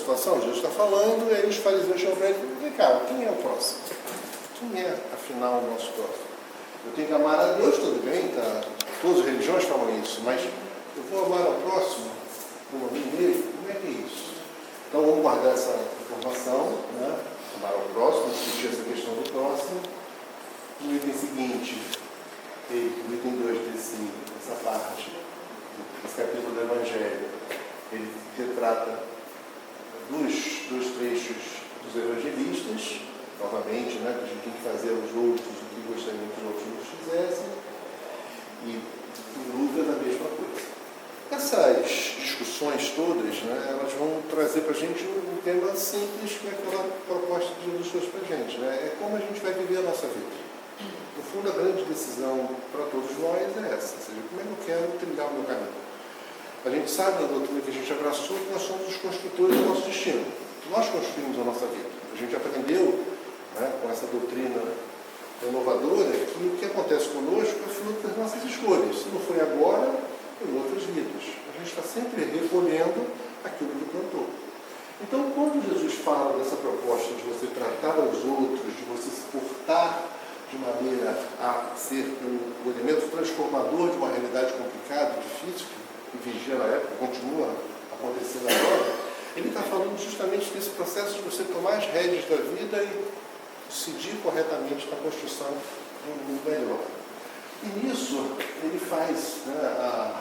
situação, Jesus está falando, e aí os fariseus chegam para ele e falam, vem cá, quem é o próximo? Quem é, afinal, o nosso próximo? Eu tenho que amar a Deus, tudo bem, tá? Todas as religiões falam isso, mas eu vou amar ao próximo como a mim mesmo? Como é que é isso? Então vamos guardar essa informação, né? Amar ao próximo, discutir essa questão do próximo. No item seguinte, no item 2 dessa parte, desse capítulo do Evangelho, ele retrata dois trechos dos evangelistas, novamente, né, que a gente tem que fazer aos outros o que gostaria que os outros nos fizessem, e em Lucas a mesma coisa. Essas discussões todas, né, elas vão trazer para a gente um tema simples, que é aquela proposta que Jesus trouxe para a gente, né? É como a gente vai viver a nossa vida. No fundo, a grande decisão para todos nós é essa, ou seja, como é que eu quero trilhar o meu caminho. A gente sabe na doutrina que a gente abraçou que nós somos os construtores do nosso destino. Nós construímos a nossa vida. A gente aprendeu, né, com essa doutrina renovadora que o que acontece conosco é fruto das nossas escolhas. Se não foi agora, em outras vidas. A gente está sempre recolhendo aquilo que plantou. Então, quando Jesus fala dessa proposta de você tratar aos outros, de você se portar de maneira a ser o elemento transformador de uma realidade complicada, difícil, que vigia na época, continua acontecendo agora, ele está falando justamente desse processo de você tomar as rédeas da vida e decidir corretamente na construção de um mundo melhor. E nisso ele faz, né,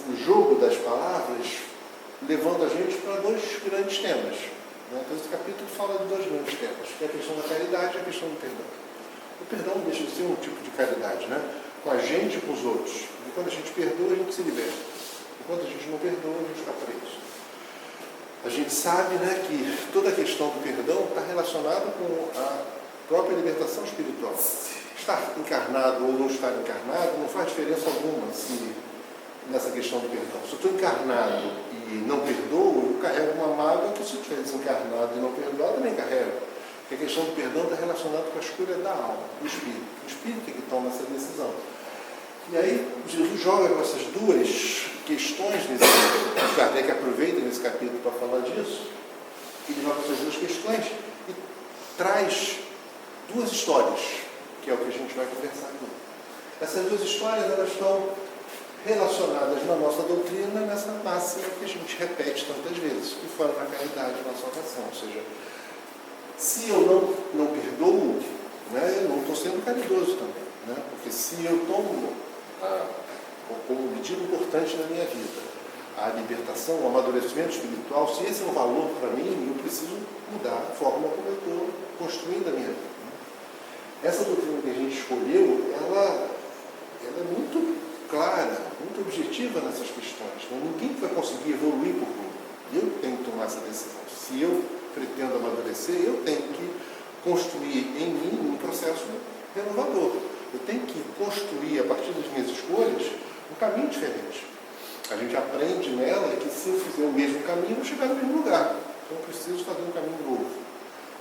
o jogo das palavras, levando a gente para dois grandes temas. Então, esse capítulo fala de dois grandes temas, que é a questão da caridade e a questão do perdão. O perdão não deixa de ser um tipo de caridade, né? Com a gente e com os outros. E quando a gente perdoa, a gente se liberta. E quando a gente não perdoa, a gente fica preso. A gente sabe, né, que toda a questão do perdão está relacionada com a própria libertação espiritual. Estar encarnado ou não estar encarnado não faz diferença alguma nessa questão do perdão. Se eu estou encarnado e não perdoo, eu carrego uma mágoa que se eu estiver desencarnado e não perdoar, também carrego. Porque a questão do perdão está relacionada com a escolha da alma, do espírito. O espírito é que toma essa decisão. E aí Jesus joga com essas duas questões, Kardec aproveita nesse capítulo para falar disso, ele joga essas duas questões e traz duas histórias, que é o que a gente vai conversar aqui. Essas duas histórias, elas estão relacionadas na nossa doutrina, nessa máxima que a gente repete tantas vezes, que fora na caridade da salvação. Ou seja, se eu não perdoo, né, eu não estou sendo caridoso também. Né? Porque se eu tomo como medida importante na minha vida a libertação, o amadurecimento espiritual, se esse é um valor para mim, eu preciso mudar a forma como eu estou construindo a minha vida. Essa doutrina que a gente escolheu, ela é muito clara, muito objetiva nessas questões. Ninguém vai conseguir evoluir por mim. Eu tenho que tomar essa decisão. Se eu pretendo amadurecer, eu tenho que construir em mim um processo renovador. Eu tenho que construir, a partir das minhas escolhas, um caminho diferente. A gente aprende nela que se eu fizer o mesmo caminho, eu vou chegar no mesmo lugar. Então eu preciso fazer um caminho novo.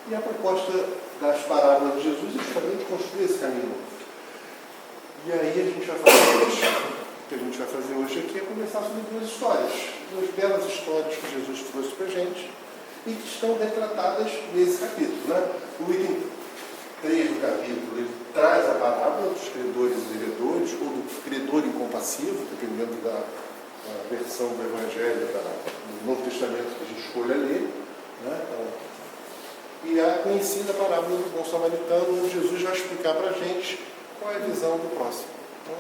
E a proposta das parábolas de Jesus é justamente construir esse caminho novo. E aí a gente vai fazer hoje, o que a gente vai fazer hoje aqui é conversar sobre duas histórias. Duas belas histórias que Jesus trouxe para a gente e que estão retratadas nesse capítulo. Né? O item 3 do capítulo, ele traz a parábola dos credores e devedores, ou do credor incompassivo, dependendo da versão do Evangelho, do Novo Testamento que a gente escolha ler. Né? E a conhecida parábola do bom samaritano, onde Jesus vai explicar para a gente qual é a visão do próximo. Então,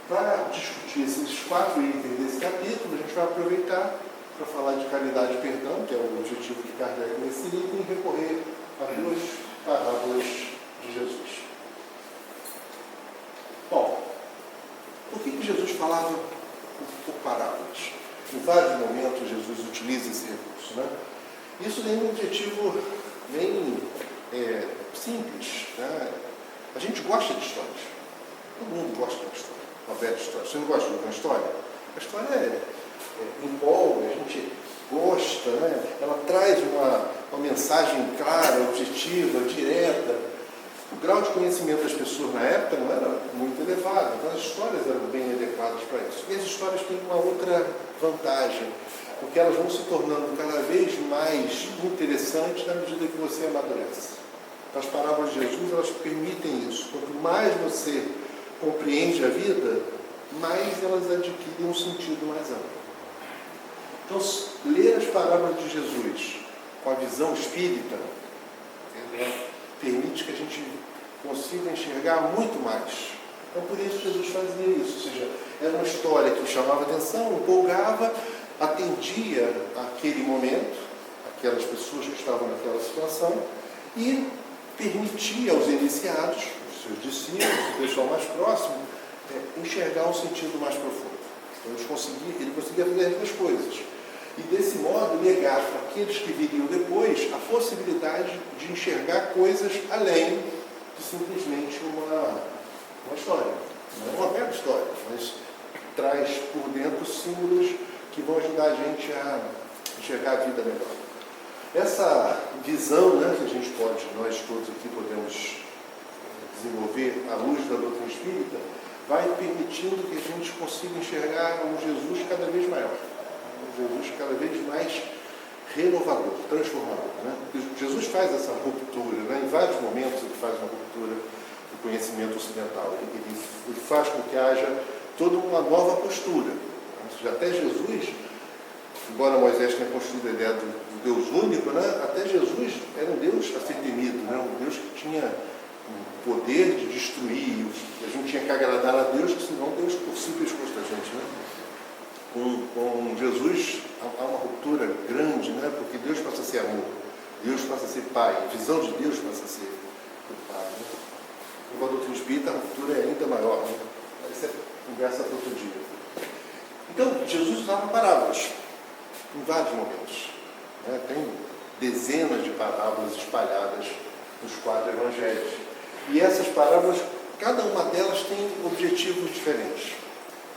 para discutir esses 4 itens desse capítulo, a gente vai aproveitar para falar de caridade e perdão, que é o objetivo de Kardec nesse item, e recorrer a duas parábolas de Jesus. Bom, por que Jesus falava por parábolas? Em vários momentos Jesus utiliza esse recurso. Né? Isso tem um objetivo bem simples. Né? A gente gosta de histórias. Todo mundo gosta de uma história, uma bela história. Você não gosta de uma história? A história empolga, a gente gosta, né? Ela traz uma mensagem clara, objetiva, direta. O grau de conhecimento das pessoas na época não era muito elevado, então as histórias eram bem adequadas para isso. E as histórias têm uma outra vantagem. O porque elas vão se tornando cada vez mais interessantes na medida que você amadurece. As parábolas de Jesus, elas permitem isso. Quanto mais você compreende a vida, mais elas adquirem um sentido mais amplo. Então, ler as parábolas de Jesus com a visão espírita, permite que a gente consiga enxergar muito mais. Então, por isso Jesus fazia isso. Ou seja, era uma história que chamava atenção, empolgava, atendia aquele momento, aquelas pessoas que estavam naquela situação, e permitia aos iniciados, os seus discípulos, o pessoal mais próximo, enxergar um sentido mais profundo. Então, ele conseguia fazer as duas coisas. E, desse modo, legar para aqueles que viriam depois a possibilidade de enxergar coisas além de simplesmente uma história. Não é uma mera história, mas traz por dentro símbolos que vão ajudar a gente a enxergar a vida melhor. Essa visão, né, que a gente pode, nós todos aqui podemos desenvolver à luz da doutrina espírita, vai permitindo que a gente consiga enxergar um Jesus cada vez maior, um Jesus cada vez mais renovador, transformador. Né? Jesus faz essa ruptura, né? Em vários momentos ele faz uma ruptura do conhecimento ocidental. Ele faz com que haja toda uma nova postura. Ou seja, até Jesus, embora Moisés tenha construído a ideia do Deus único, né? Até Jesus era um Deus a ser temido, né? Um Deus que tinha o poder de destruir, a gente tinha que agradar a Deus, que senão Deus torcia o pescoço da gente. Né? Com Jesus há uma ruptura grande, né? Porque Deus passa a ser amor, Deus passa a ser Pai, a visão de Deus passa a ser o Pai. Né? Com a doutrina espírita, a ruptura é ainda maior. Né? Essa é conversa para outro dia. Então, Jesus usava parábolas em vários momentos. Né? Tem dezenas de parábolas espalhadas nos 4 evangelhos. E essas parábolas, cada uma delas tem objetivos diferentes.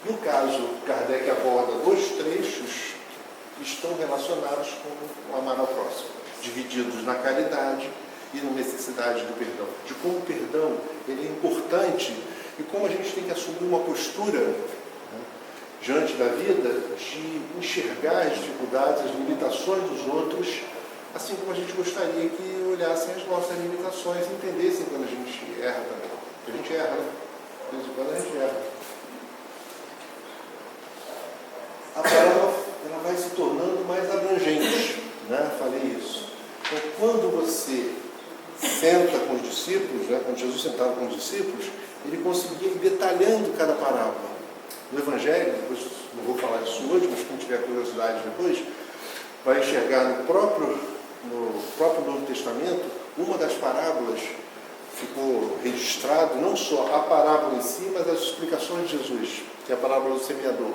No caso, Kardec aborda 2 trechos que estão relacionados com o amar ao próximo, divididos na caridade e na necessidade do perdão. De como o perdão ele é importante e como a gente tem que assumir uma postura, né, diante da vida, de enxergar as dificuldades, as limitações dos outros, assim como a gente gostaria que olhassem as nossas limitações e entendessem quando a gente erra também. Porque a gente erra, né? De vez em quando a gente erra. A palavra ela vai se tornando mais abrangente, né? Falei isso. Então, quando você senta com os discípulos, né? Quando Jesus sentava com os discípulos, ele conseguia ir detalhando cada parábola. No Evangelho, depois não vou falar disso hoje, mas quem tiver curiosidade depois, vai enxergar no próprio Novo Testamento, uma das parábolas ficou registrado, não só a parábola em si, mas as explicações de Jesus, que é a parábola do semeador.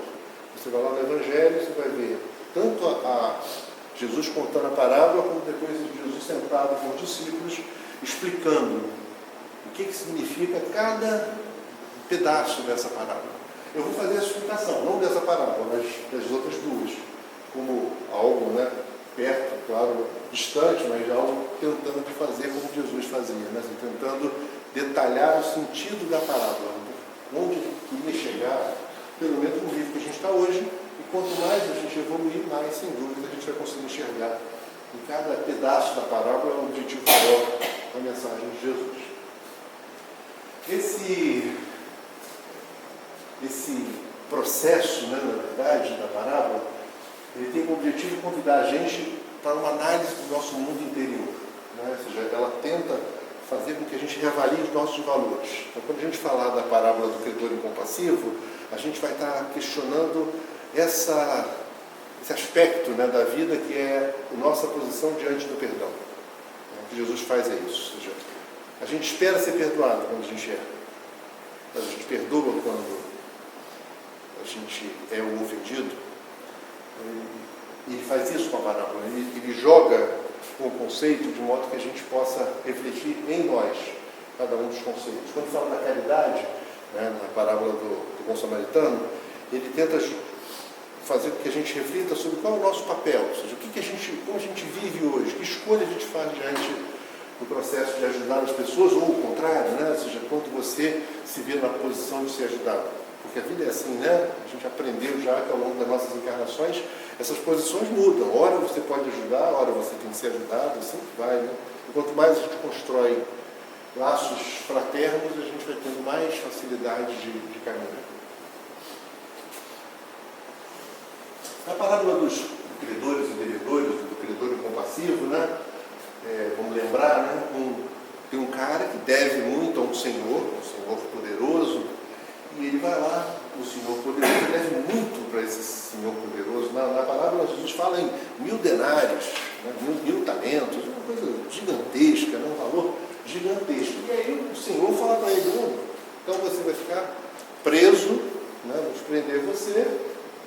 Você vai lá no Evangelho, você vai ver tanto a Jesus contando a parábola, como depois Jesus sentado com os discípulos, explicando o que significa cada pedaço dessa parábola. Eu vou fazer a explicação, não dessa parábola, mas das outras duas, como algo, né, perto, claro, distante, mas algo tentando fazer como Jesus fazia, né? Tentando detalhar o sentido da parábola, onde ele queria chegar, pelo menos no nível que a gente está hoje, e quanto mais a gente evoluir, mais, sem dúvida, a gente vai conseguir enxergar em cada pedaço da parábola o objetivo maior da mensagem de Jesus. Esse processo, né, na verdade, da parábola, ele tem como objetivo convidar a gente para uma análise do nosso mundo interior. Né? Ou seja, ela tenta fazer com que a gente reavalie os nossos valores. Então, quando a gente falar da parábola do credor incompassivo, a gente vai estar questionando esse aspecto, né, da vida que é a nossa posição diante do perdão. O que Jesus faz é isso. Ou seja, a gente espera ser perdoado quando a gente erra. A gente perdoa quando a gente é o ofendido. E ele faz isso com a parábola. Ele joga o conceito de modo que a gente possa refletir em nós cada um dos conceitos. Quando fala da caridade, né, na parábola do bom samaritano, ele tenta fazer com que a gente reflita sobre qual é o nosso papel, ou seja, como a gente vive hoje, que escolha a gente faz diante do processo de ajudar as pessoas, ou o contrário, né? Ou seja, quando você se vê na posição de ser ajudado. Porque a vida é assim, né? A gente aprendeu já que ao longo das nossas encarnações, essas posições mudam. Ora você pode ajudar, ora você tem que ser ajudado, assim que vai, né? E quanto mais a gente constrói laços fraternos, a gente vai tendo mais facilidade de caminhar. A parábola dos credores e devedores, do credor incompassivo, né? Vamos lembrar, né? Tem um cara que deve muito a um senhor poderoso, e ele vai lá, o senhor poderoso deve muito para esse senhor poderoso. Na parábola Jesus fala em 1000 denários, né? mil talentos, uma coisa gigantesca, né? Um valor gigantesco. E aí o senhor fala para ele, não, então você vai ficar preso, né? Vamos prender você,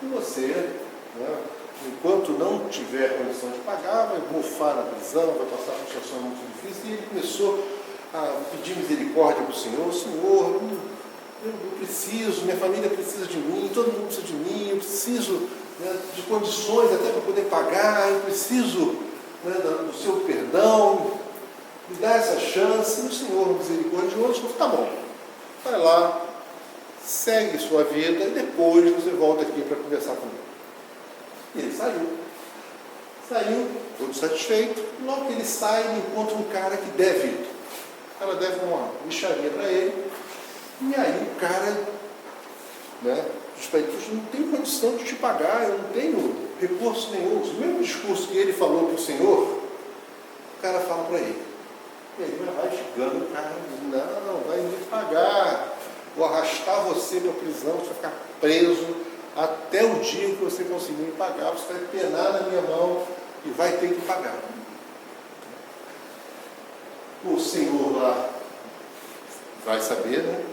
e você, né? Enquanto não tiver condição de pagar, vai bufar na prisão, vai passar por situação muito difícil. E ele começou a pedir misericórdia para o Senhor. Senhor, eu preciso, minha família precisa de mim, todo mundo precisa de mim, eu preciso, né, de condições até para poder pagar, eu preciso, né, do seu perdão, me dá essa chance. E o Senhor, misericordioso, falou, tá bom, vai lá, segue sua vida e depois você volta aqui para conversar comigo. E ele saiu, todo satisfeito. Logo que ele sai, ele encontra um cara que deve. O cara deve uma mixaria para ele. E aí o cara, né, diz para ele, não tenho condição de te pagar, eu não tenho recurso nenhum. O mesmo discurso que ele falou para o Senhor, o cara fala para ele. E aí vai chegando o cara, diz, não, vai me pagar, vou arrastar você para a prisão, você vai ficar preso até o dia que você conseguir me pagar, você vai penar na minha mão e vai ter que pagar. O Senhor lá vai saber, né,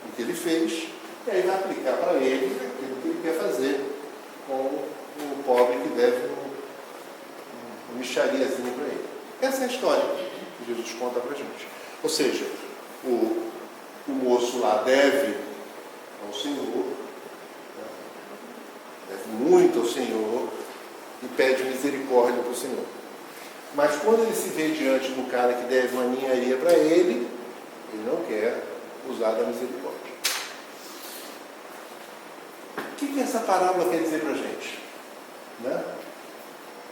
o que ele fez, e aí vai aplicar para ele aquilo que ele quer fazer com o pobre que deve uma mixariazinha para ele. Essa é a história que Jesus conta para a gente. Ou seja, o moço lá deve ao Senhor, deve muito ao Senhor e pede misericórdia para o Senhor. Mas quando ele se vê diante do cara que deve uma ninharia para ele não quer usar da misericórdia. O que essa parábola quer dizer para a gente? Né?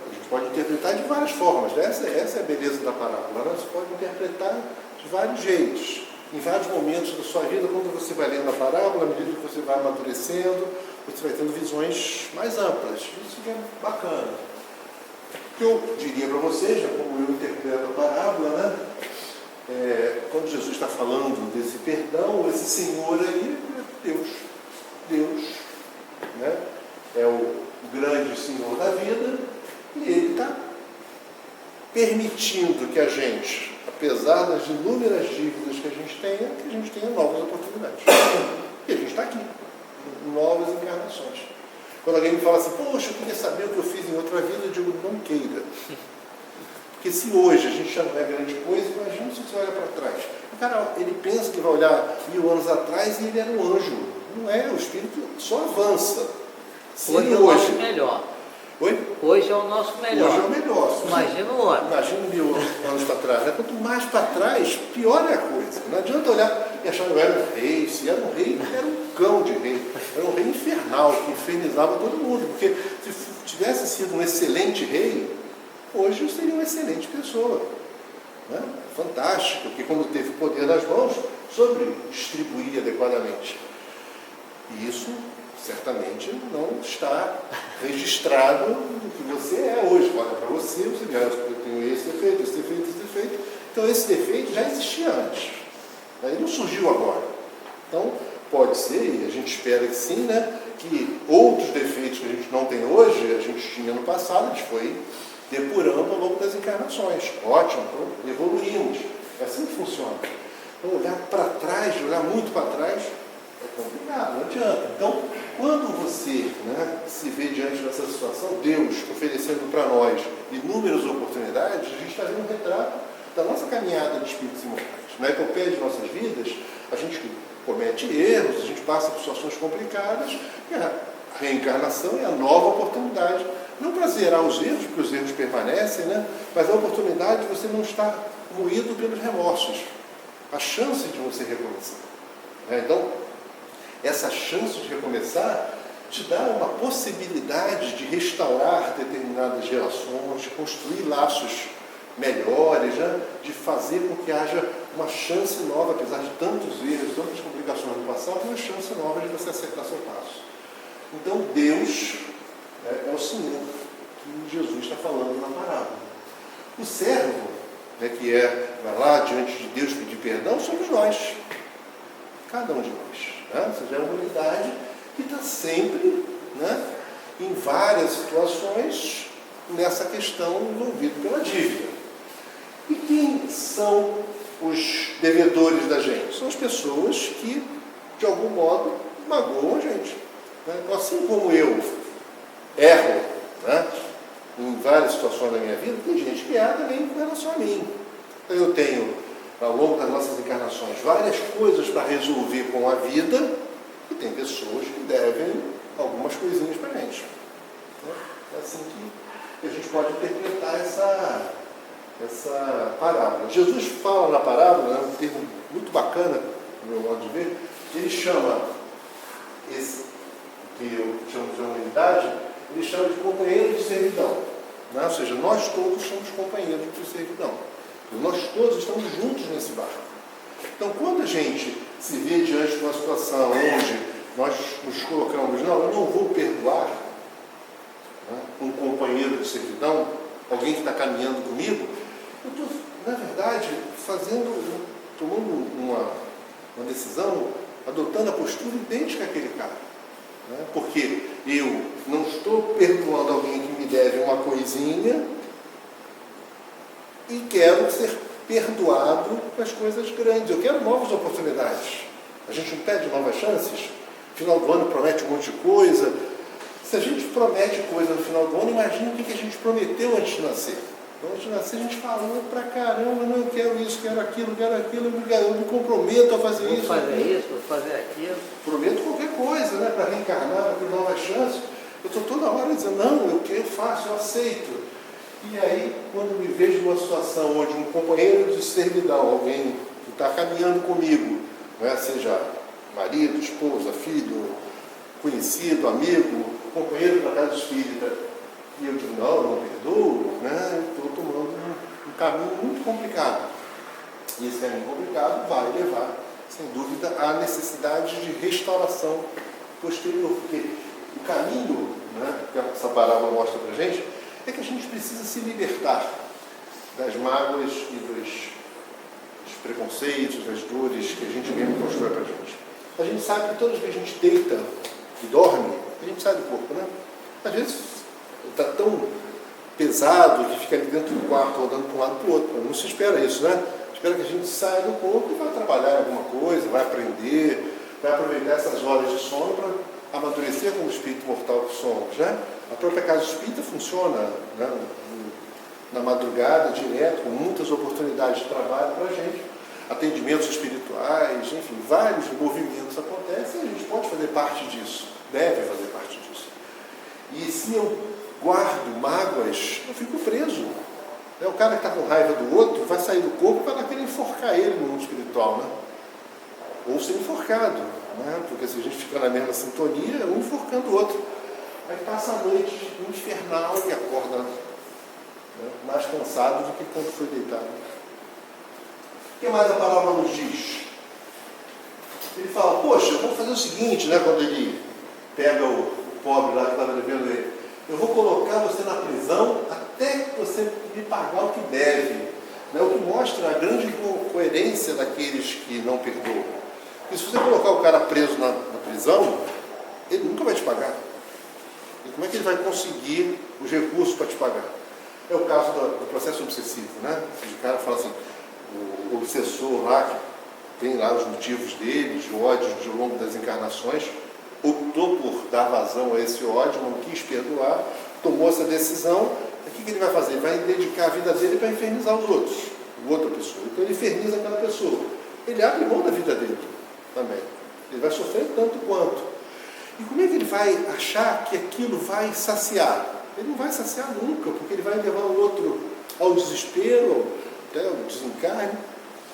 A gente pode interpretar de várias formas. Né? Essa é a beleza da parábola. Né? Você pode interpretar de vários jeitos. Em vários momentos da sua vida, quando você vai lendo a parábola, à medida que você vai amadurecendo, você vai tendo visões mais amplas. Isso é bacana. O que eu diria para vocês, já como eu interpreto a parábola, né? Quando Jesus está falando desse perdão, esse Senhor aí é Deus, né? É o grande Senhor da vida, e Ele está permitindo que a gente, apesar das inúmeras dívidas que a gente tenha novas oportunidades. E a gente está aqui, novas encarnações. Quando alguém me fala assim, poxa, eu queria saber o que eu fiz em outra vida, eu digo, não queira. Porque se hoje a gente já não é grande coisa, imagina se você olha para trás. O cara, ele pensa que vai olhar 1000 anos atrás e ele era um anjo. Não é, o espírito só avança. Hoje é o nosso melhor. Oi? Hoje é o nosso melhor. Hoje é o melhor. Imagina o outro. Imagina 1000 anos para trás. Né? Quanto mais para trás, pior é a coisa. Não adianta olhar e achar que eu era um rei. Se era um rei, era um cão de rei. Era um rei infernal, que infernizava todo mundo. Porque se tivesse sido um excelente rei, hoje eu seria uma excelente pessoa. Né? Fantástico, porque quando teve poder nas mãos, soube distribuir adequadamente. E isso certamente não está registrado no que você é hoje. Olha para você, você vê, eu tenho esse defeito, esse defeito, esse defeito. Então esse defeito já existia antes. Ele não surgiu agora. Então pode ser, e a gente espera que sim, né, que outros defeitos que a gente não tem hoje, a gente tinha no passado, a gente foi depurando ao longo das encarnações. Ótimo, então evoluímos. É assim que funciona. Então olhar para trás, olhar muito para trás, é complicado, não adianta. Então, quando você, né, se vê diante dessa situação, Deus oferecendo para nós inúmeras oportunidades, a gente está vendo um retrato da nossa caminhada de espíritos imortais. Na epopeia de nossas vidas, a gente comete erros, a gente passa por situações complicadas, e a reencarnação é a nova oportunidade. Não para zerar os erros, porque os erros permanecem, né, mas a oportunidade de você não estar moído pelos remorsos. A chance de você recomeçar. Então, essa chance de recomeçar te dá uma possibilidade de restaurar determinadas relações, de construir laços melhores, né? De fazer com que haja uma chance nova, apesar de tantos erros, tantas complicações no passado, uma chance nova de você acertar seu passo. Então Deus é o Senhor que Jesus está falando na parábola. O servo, que vai lá diante de Deus pedir perdão, somos nós. Cada um de nós. Né? Ou seja, é uma unidade que está sempre, né, em várias situações nessa questão envolvida pela dívida. E quem são os devedores da gente? São as pessoas que, de algum modo, magoam a gente. Né? Então, assim como eu erro, né, em várias situações da minha vida, tem gente que erra também com relação a mim. Então, eu tenho, ao longo das nossas encarnações, várias coisas para resolver com a vida, e tem pessoas que devem algumas coisinhas para a gente. É assim que a gente pode interpretar essa parábola. Jesus fala na parábola, um termo muito bacana, no meu modo de ver, ele chama esse que eu chamo de humanidade, ele chama de companheiro de servidão. Né? Ou seja, nós todos somos companheiros de servidão. Nós todos estamos juntos nesse barco. Então, quando a gente se vê diante de uma situação onde nós nos colocamos, não, eu não vou perdoar, né, um companheiro de servidão, alguém que está caminhando comigo, eu estou, na verdade, tomando uma decisão, adotando a postura idêntica àquele cara. Né, porque eu não estou perdoando alguém que me deve uma coisinha e quero ser perdoado com as coisas grandes. Eu quero novas oportunidades. A gente não pede novas chances? Final do ano promete um monte de coisa. Se a gente promete coisa no final do ano, imagina o que a gente prometeu antes de nascer. Então, antes de nascer, a gente falou pra caramba, não, eu quero isso, quero aquilo, eu me comprometo a fazer isso. Vou fazer isso, vou fazer aquilo. Prometo qualquer coisa, né? Para reencarnar, para ter novas chances. Eu estou toda hora dizendo, não, eu faço, eu aceito. E aí, quando me vejo numa situação onde um companheiro de servidão, alguém que está caminhando comigo, né, seja marido, esposa, filho, conhecido, amigo, companheiro da casa espírita, e eu digo, não perdoo, né, estou tomando um caminho muito complicado. E esse caminho complicado vai levar, sem dúvida, à necessidade de restauração posterior. Porque o caminho, né, que essa parábola mostra para a gente, é que a gente precisa se libertar das mágoas e dos preconceitos, das dores que a gente mesmo constrói para a gente. A gente sabe que todas as vezes a gente deita e dorme, a gente sai do corpo, né? Às vezes está tão pesado que fica ali dentro do quarto, rodando para um lado para o outro. Não se espera isso, né? Espera que a gente saia do corpo e vá trabalhar em alguma coisa, vai aprender, vai aproveitar essas horas de sono para amadurecer como espírito mortal que somos, né? A própria casa espírita funciona, né, na madrugada, direto, com muitas oportunidades de trabalho para a gente, atendimentos espirituais, enfim, vários movimentos acontecem e a gente pode fazer parte disso, deve fazer parte disso. E se eu guardo mágoas, eu fico preso. O cara que está com raiva do outro vai sair do corpo e vai querer enforcar ele no mundo espiritual, né? Ou ser enforcado, né? Porque se a gente fica na mesma sintonia, um enforcando o outro. Aí passa a noite infernal e acorda, né, mais cansado do que quando foi deitado. O que mais a palavra nos diz? Ele fala, poxa, eu vou fazer o seguinte, né, quando ele pega o pobre lá que estava devendo ele, eu vou colocar você na prisão até que você me pagar o que deve. Né, o que mostra a grande coerência daqueles que não perdoam. Porque se você colocar o cara preso na prisão, ele nunca vai te pagar. E como é que ele vai conseguir os recursos para te pagar? É o caso do processo obsessivo, né? O cara fala assim, o obsessor lá, que tem lá os motivos dele, de ódio ao longo das encarnações, optou por dar vazão a esse ódio, não quis perdoar, tomou essa decisão, o que ele vai fazer? Ele vai dedicar a vida dele para infernizar os outros, outra pessoa. Então ele inferniza aquela pessoa. Ele abre mão da vida dele também. Ele vai sofrer tanto quanto. E como é que ele vai achar que aquilo vai saciar? Ele não vai saciar nunca, porque ele vai levar o outro ao desespero, até ao desencarne.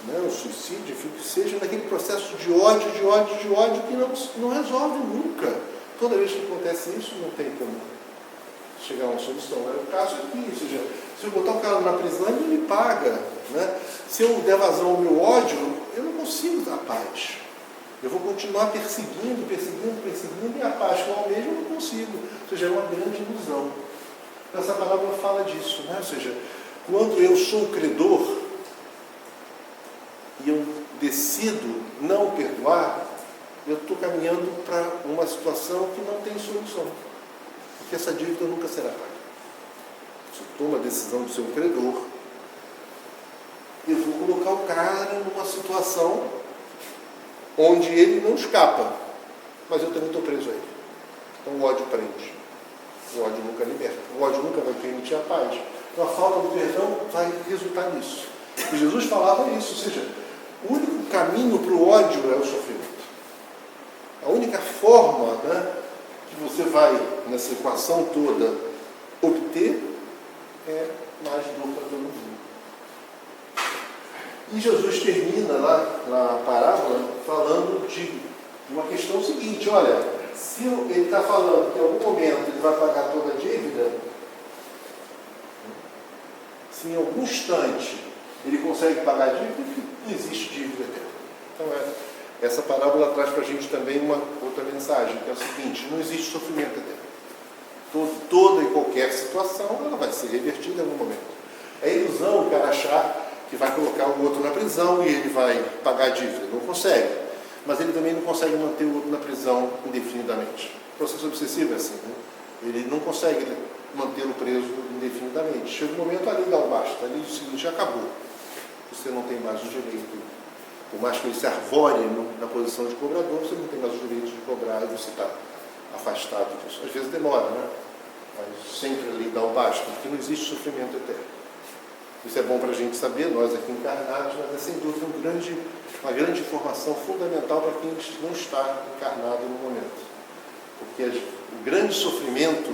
né, o suicídio, que seja naquele processo de ódio que não resolve nunca. Toda vez que acontece isso, não tem como chegar a uma solução. É o caso aqui, ou seja, se eu botar o cara na prisão, ele me paga. Né? Se eu der vazão ao meu ódio, eu não consigo dar paz. Eu vou continuar perseguindo, e a paz que eu almejo eu não consigo. Ou seja, é uma grande ilusão. Essa palavra fala disso, né? Ou seja, quando eu sou credor e eu decido não perdoar, eu estou caminhando para uma situação que não tem solução. Porque essa dívida nunca será paga. Se eu tomo a decisão de ser um credor, eu vou colocar o cara numa situação onde ele não escapa, mas eu também estou preso a ele. Então o ódio prende. O ódio nunca liberta. O ódio nunca vai permitir a paz. Então a falta do perdão vai resultar nisso. E Jesus falava isso, ou seja, o único caminho para o ódio é o sofrimento. A única forma, né, que você vai, nessa equação toda, obter é mais dor para todo mundo. E Jesus termina lá na parábola falando de uma questão seguinte: olha, se ele está falando que em algum momento ele vai pagar toda a dívida, se em algum instante ele consegue pagar a dívida, não existe dívida eterna. Então, essa parábola traz para a gente também uma outra mensagem, que é o seguinte: não existe sofrimento eterno. Toda e qualquer situação ela vai ser revertida em algum momento. É ilusão o cara achar que vai colocar o outro na prisão e ele vai pagar a dívida. Não consegue. Mas ele também não consegue manter o outro na prisão indefinidamente. O processo obsessivo é assim, né? Ele não consegue mantê-lo preso indefinidamente. Chega um momento, ali dá o basta. Ali diz o seguinte: acabou. Você não tem mais o direito. Por mais que ele se arvore na posição de cobrador, você não tem mais o direito de cobrar e você está afastado disso. Às vezes demora, né? Mas sempre ali dá o basta, porque não existe sofrimento eterno. Isso é bom para a gente saber, nós aqui encarnados, mas é sem dúvida uma grande informação fundamental para quem não está encarnado no momento. Porque o grande sofrimento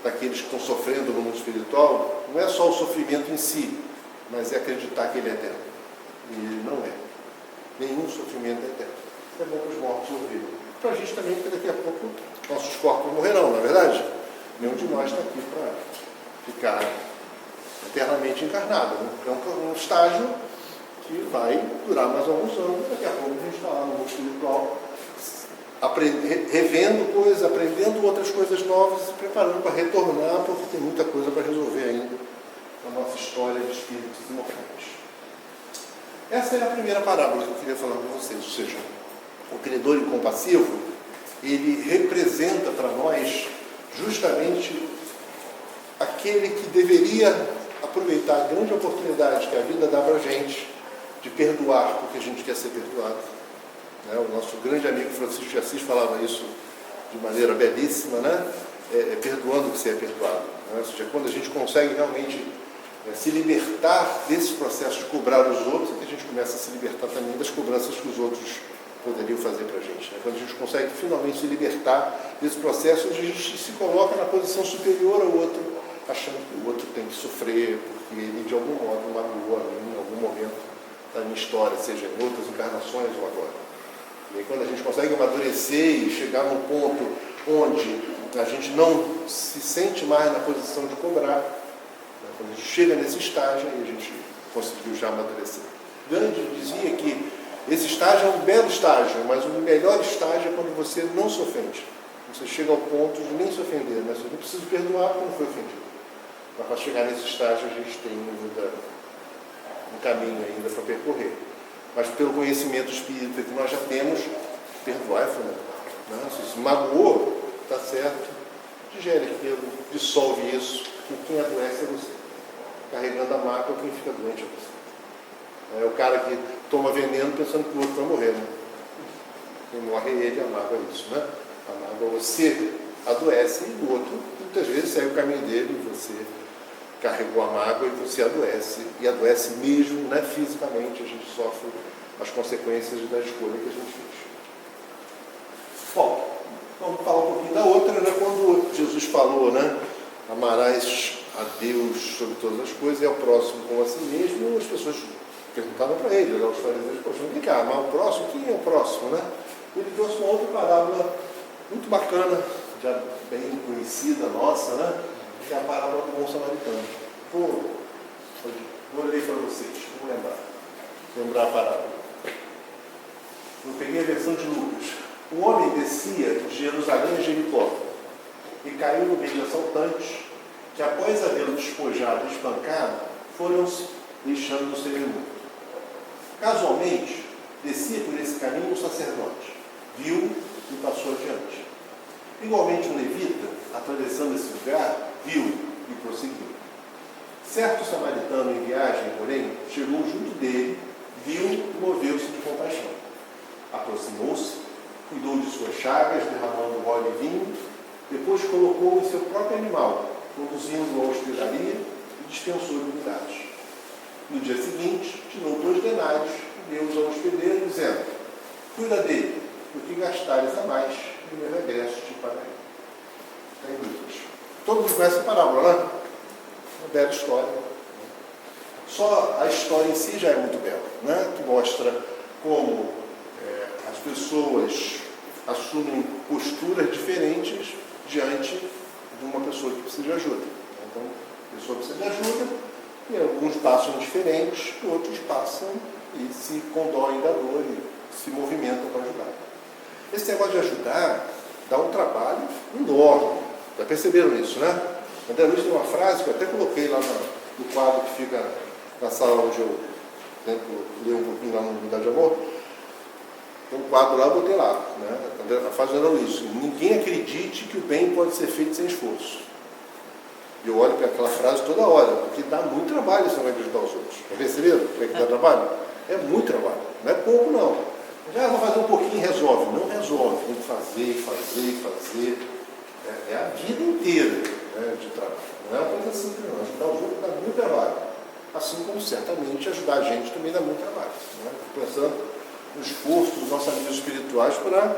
daqueles que estão sofrendo no mundo espiritual não é só o sofrimento em si, mas é acreditar que ele é eterno. E ele não é. Nenhum sofrimento é eterno. Isso é bom para os mortos ouvirem. Para a gente também, porque daqui a pouco nossos corpos morrerão, não é verdade? Nenhum de nós está aqui para ficar eternamente encarnado. Né? É um estágio que vai durar mais alguns anos. Daqui a pouco a gente está lá no mundo espiritual, revendo coisas, aprendendo outras coisas novas e se preparando para retornar, porque tem muita coisa para resolver ainda na nossa história de espíritos imortais. Essa é a primeira parábola que eu queria falar para vocês. Ou seja, o credor incompassivo, ele representa para nós justamente aquele que deveria aproveitar a grande oportunidade que a vida dá para a gente de perdoar porque a gente quer ser perdoado. O nosso grande amigo Francisco de Assis falava isso de maneira belíssima, né? Perdoando que você é perdoado. Né? Ou seja, quando a gente consegue realmente se libertar desse processo de cobrar os outros, é que a gente começa a se libertar também das cobranças que os outros poderiam fazer para a gente. Né? Quando a gente consegue finalmente se libertar desse processo, a gente se coloca na posição superior ao outro, achando que o outro tem que sofrer, porque ele de algum modo magoou a mim em algum momento da minha história, seja em outras encarnações ou agora. E aí, quando a gente consegue amadurecer e chegar num ponto onde a gente não se sente mais na posição de cobrar, né? Quando a gente chega nesse estágio, aí a gente conseguiu já amadurecer. Gandhi dizia que esse estágio é um belo estágio, mas o melhor estágio é quando você não se ofende. Você chega ao ponto de nem se ofender, mas você não precisa perdoar porque não foi ofendido. Mas para chegar nesse estágio a gente tem um caminho ainda para percorrer. Mas pelo conhecimento espírita que nós já temos, perdoar é fundamental. Né? Se magoou, está certo, digere aquilo, dissolve isso, e quem adoece é você. Carregando a mágoa, quem fica doente é você. É o cara que toma veneno pensando que o outro vai morrer. Né? Quem morre é ele, a mágoa é isso. Né? A mágoa, você adoece e o outro, muitas vezes, segue o caminho dele e você carregou a mágoa e você adoece, e adoece mesmo, né, fisicamente, a gente sofre as consequências da escolha que a gente fez. Bom, vamos falar um pouquinho da outra, né? Quando Jesus falou, né, amarás a Deus sobre todas as coisas e ao próximo como a si mesmo, as pessoas Perguntaram para ele, os fariseus, poxa, vem cá, mas o próximo, quem é o próximo, né? Ele trouxe uma outra parábola muito bacana, já bem conhecida nossa, né? Que é a parábola do bom samaritano. Vou ler para vocês, vou lembrar a parábola. Eu peguei a versão de Lucas. Um homem descia de Jerusalém a Jericó e caiu no meio de assaltantes, que após havê-lo despojado e espancado, foram deixando o serem. Casualmente, descia por esse caminho um sacerdote, viu e passou adiante. Igualmente um levita, atravessando esse lugar, viu e prosseguiu. Certo samaritano em viagem, porém, chegou junto dele, viu e moveu-se de compaixão. Aproximou-se, cuidou de suas chagas, derramando óleo e vinho, depois colocou em seu próprio animal, conduzindo-o à hospedaria e dispensou unidades. No dia seguinte, tirou 2 denários e deu-os ao hospedeiro, dizendo: cuida dele, porque gastares a mais, e meu regresso te pagarei. Está em Lucas. Todo mundo conhece a parábola, né? Uma bela história. Só a história em si já é muito bela, né? Que mostra como as pessoas assumem posturas diferentes diante de uma pessoa que precisa de ajuda. Então, a pessoa precisa de ajuda, e alguns passam diferentes, outros passam e se condoem da dor e se movimentam para ajudar. Esse negócio de ajudar dá um trabalho enorme. Já perceberam isso, né? André Luiz tem uma frase que eu até coloquei lá no quadro que fica na sala onde eu tento ler um pouquinho lá no Unidade de Amor. Tem um quadro lá, eu botei lá, né? A frase do André Luiz: ninguém acredite que o bem pode ser feito sem esforço. E eu olho para aquela frase toda hora, porque dá muito trabalho esse negócio de ajudar os outros. Já perceberam como é que dá trabalho? É muito trabalho, não é pouco não. Já vou fazer um pouquinho e resolve. Não resolve, tem que fazer. É a vida inteira, né, de trabalho. Não é uma coisa simples não. Ajudar os outros dá muito trabalho. Assim como certamente ajudar a gente também dá muito trabalho. Né? Pensando no esforço dos nossos amigos espirituais para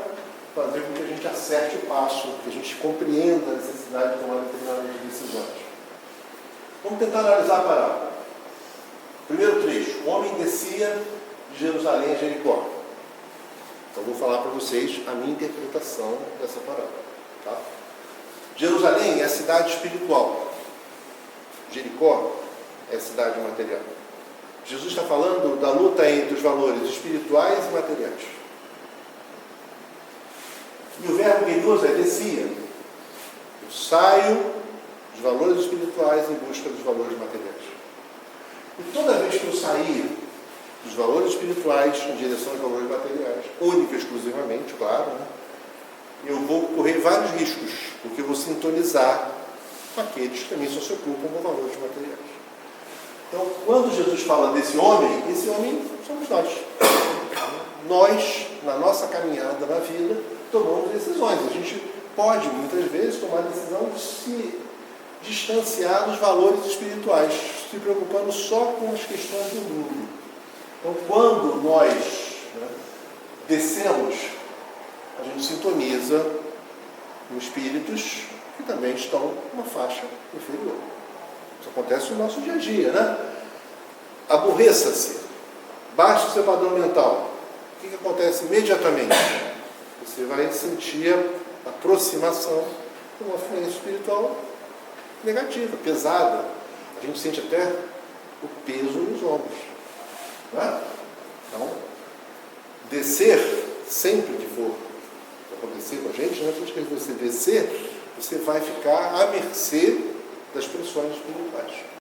fazer com que a gente acerte o passo, que a gente compreenda a necessidade de tomar determinadas decisões. Vamos tentar analisar a parábola. Primeiro trecho: o homem descia de Jerusalém a Jericó. Então vou falar para vocês a minha interpretação dessa parábola. Tá? Jerusalém é a cidade espiritual. Jericó é a cidade material. Jesus está falando da luta entre os valores espirituais e materiais. E o verbo que ele usa é descia. Eu saio dos valores espirituais em busca dos valores materiais. E toda vez que eu sair dos valores espirituais em direção aos valores materiais, única e exclusivamente, claro, né? Eu vou correr vários riscos, porque eu vou sintonizar com aqueles que também só se ocupam com valores materiais. Então, quando Jesus fala desse homem somos nós. Nós, na nossa caminhada na vida, tomamos decisões. A gente pode, muitas vezes, tomar a decisão de se distanciar dos valores espirituais, se preocupando só com as questões do mundo. Então, quando nós descemos, a gente sintoniza com espíritos que também estão numa faixa inferior. Isso acontece no nosso dia a dia, né? Aborreça-se, baixe o seu padrão mental. O que acontece imediatamente? Você vai sentir a aproximação de uma fluência espiritual negativa, pesada. A gente sente até o peso nos ombros. Não é? Então, descer, sempre que for acontecer com a gente, né? Toda vez que você descer, você vai ficar à mercê das pressões espirituais.